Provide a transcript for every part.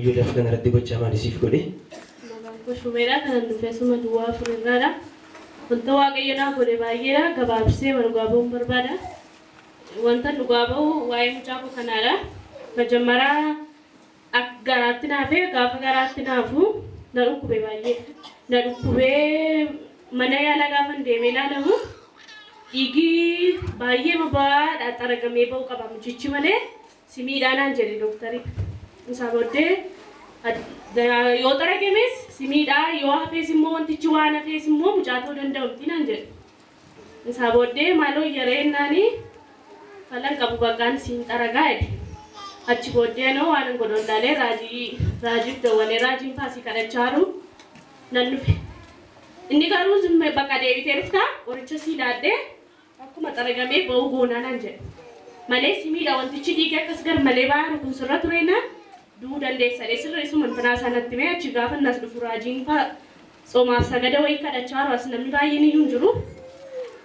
Yuudhaaf kana irratti gochaa maalisiif godhe? Maqaan koo Shumeedha. Kanan dhufeessuma duwwaa furirraadha. Wanta Waaqayyo naa godhe baay'eedha. Gabaabsee dhugaa ba'uun barbaada. Wanta dhugaa ba'u waa'ee mucaa koo kanaadha. Majammaraa garaatti naafee gaafa garaatti naafu na dhukkube baay'ee. Na dhukkubee mana yaalaa gaafa deemee ilaalamu dhiigi baay'ee boba'aa xaragamee ba'uu qaba mucichi malee simiidhaanaan jedhe doktari. Isa booddee yoo xaragames simiidhaa yoo hafees immoo wantichi waan hafees immoo mucaa ta'uu danda'u naan jedhe. Isa booddee maaloo yereennaanii falan qabu bakkaan siin xaragaa jedhe. Achi booddee noo waan godhondaalee raajiif dawwalee raajiin faasii kadhachaaru nan dhufe. Inni garuu zimmee bakka deebitee dhuftaa qoricha sii laaddee akkuma xaragamee ba'uu goonaa naan jedhe. Malee simiidha wantichi dhiiga akkas gar malee ba'aa kun sirra tureena duu dandeessa. Sirreessuma mantanaa sanatti mee achi gaafa nas dhufu raajiin soomaaf sagada wayii kadhachaaru as namni baay'een iyyuu hin jiru.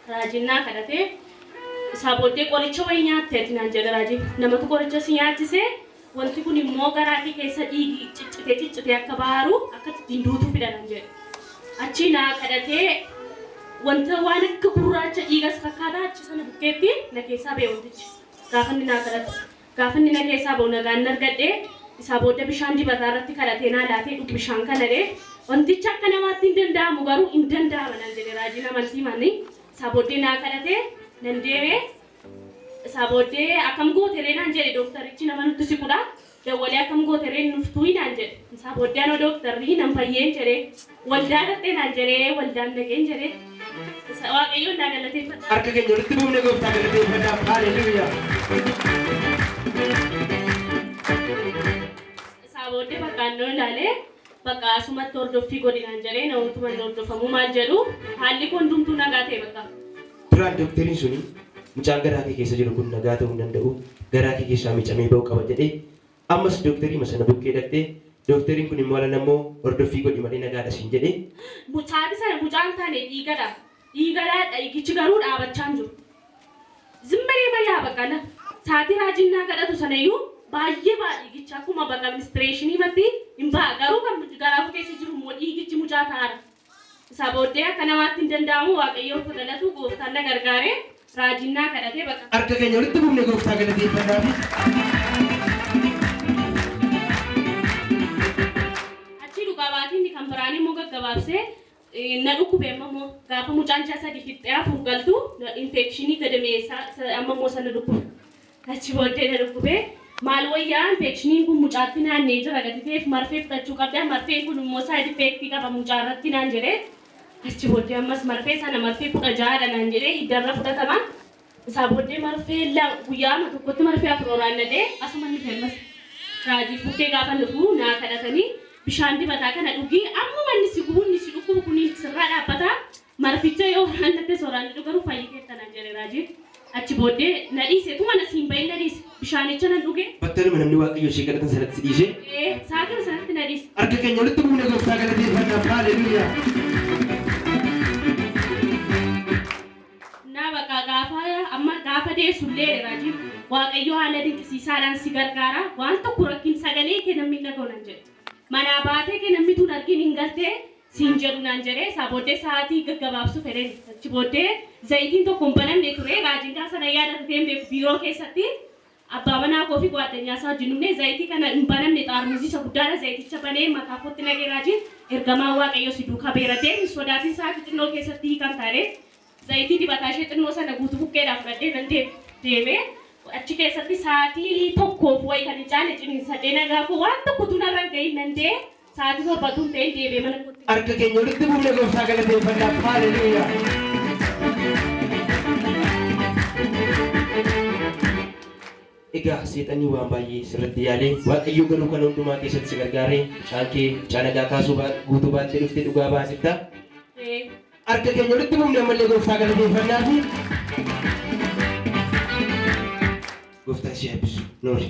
Raajiin naa kadhatee isaa booddee qoricha wayii nyaatteeti naan jedhe raajiin. Namatu qoricha si nyaachisee wanti kun immoo garaa kee keessa dhiigi ciccitee akka baaru akka ittiin duutuu fida naan jedhe. Achi naa kadhatee wanta waan akka gurraacha dhiigas fakkaataa achi sana bukkeetti na keessaa ba'e wantichi. Gaafa inni naa kadhatu gaafa inni na keessaa ba'u nagaan argadhee isaa booddee bishaan dibataa irratti kadhatee naa laatee dhugu bishaan kana dhee wantichi akka namaatti hin danda'amu garuu hin danda'ama naan jedhe raajiin amantii manni. Isaa booddee naa kadhatee nan deemee isaa booddee akkam gooteree naan jedhe doktarichi nama nutti siqudha. Dawwalee akkam gooteree nuftuu naan jedhe. Isaa booddee anoo doktarrii nan fayyeen jedhee waldaa dhaqxee naan jedhee waldaan dhaqeen jedhee Waaqayyoon naa galateeffadha. Harka keenya walitti buufnee gooftaa galateeffadhaaf. Haaleluyyaa. Isaa booddee bakkaan noo ilaalee bakka asumatti hordoffii godhinaan jedhee namootuma hin hordofamu maal jedhu haalli kun hundumtuu nagaa ta'e bakka. Duraan doktariin suni mucaan garaa kee keessa jiru kun nagaa ta'uu hin danda'u. Garaa kee keessaa miicamee ba'uu qaba jedhee ammas doktarii sana bukkee dhaqxee doktariin kun immoo alan ammoo hordoffii godhi malee nagaadha siin jedhee. Mucaati sana mucaan taane dhiigadha. Dhiigadha dhiigichi garuu dhaabachaa hin jiru. Zimmeree bayyaa baqqala. Saatii raajiin naa kadhatu sanayyuu baay'ee dhiigicha akkuma bakka administreeshinii irratti hin ba'a. Garuu kan garaa keessa jiru immoo dhiigichi mucaa ta'aadha. Isaa booddee akka namaatti hin danda'amu Waaqayyoof kadhatu gooftaan na gargaaree raajiin naa kadhatee bakka. Harka keenya walitti buufnee gooftaa galateeffadhaaf. Kan biraan immoo gaggabaabsee na dhukkube ammoo gaafa mucaan sadii fixee hafuun galtu infekshinii gadameessaa amma immoo sana dhukkube. Achi booddee na dhukkube maal wayyaa infekshiniin kun mucaatti naannee jira gatiteef marfee fudhachuu qabda. Marfeen kun immoo saayid ifeektii qaba mucaa irratti naan jedhee achi booddee ammas marfee sana marfee 16 naan jedhee hiddarra fudhatama. Isaa booddee marfee guyyaa tokkotti marfee 4 raannadee asuma ni fe'amas. Raajii bukkee gaafa dhufu naa kadhatanii bishaan dibataa kana dhugii amma manni si gubuun si dhukkubu kun sirraa dhaabbata marficha yoo raannatte sooraan dhugaru fayyitee tanaan jedhe raajiin. Achi booddee na dhiise tuma na siin bahin na dhiise bishaanicha nan dhuge. Battaluma namni Waaqayyo ishee kadhatan sanatti si dhiise. Saatiin sanatti na dhiise. Harka keenya walitti buufnee gooftaa galateeffadhaaf. Haaleluyyaa. Na bakka gaafa deessullee raajiin Waaqayyo haala dinqisiisaadhaan si gargaara waan tokko rakkin sagalee kee namni dhaga'u nan jedhe. Mana baatee kee namni tun argin hin galtee siin jedhu naan jedhee isaa booddee sa'aatii gaggabaabsu fedheen achi booddee zayitiin tokko hin banamne ture raajiin gaafa sana yaadatatee beeku biiroo keessatti abbaa manaa koo fi gwaaddanyaa isaa wajjin dhufnee zayitii kana hin banamne xaarmuuzii isa guddaadha zayiticha banee mataa kootti naqee raajiin ergamaa Waaqayyo si duukaa beeratee sodaatiin sa'aatii xinnoo keessatti kan taane zayitii dibataa ishee xinnoo sana guutuu bukkeedhaan fudhadhee nan deemee achi keessatti sa'aatii tokkoof wayii kan hin caane ciniinsadhee nagaa koo waan tokko tun irra gahin danda'e sa'aatii torbatuun ta'ee deemee mana kootti. Harka keenya walitti buufnee gooftaa galateeffadhaaf. Haaleluyyaa. Egaa seexanii waan baay'ee sirratti yaalee Waaqayyo garuu kan hundumaa keessatti si gargaaree mucaa nagaa kaasuu guutuu baattee dhuftee dhugaa baasifta. Harka keenya walitti buufnee ammallee gooftaa galateeffadhaaf. Gooftaan si eebbisu. Noori.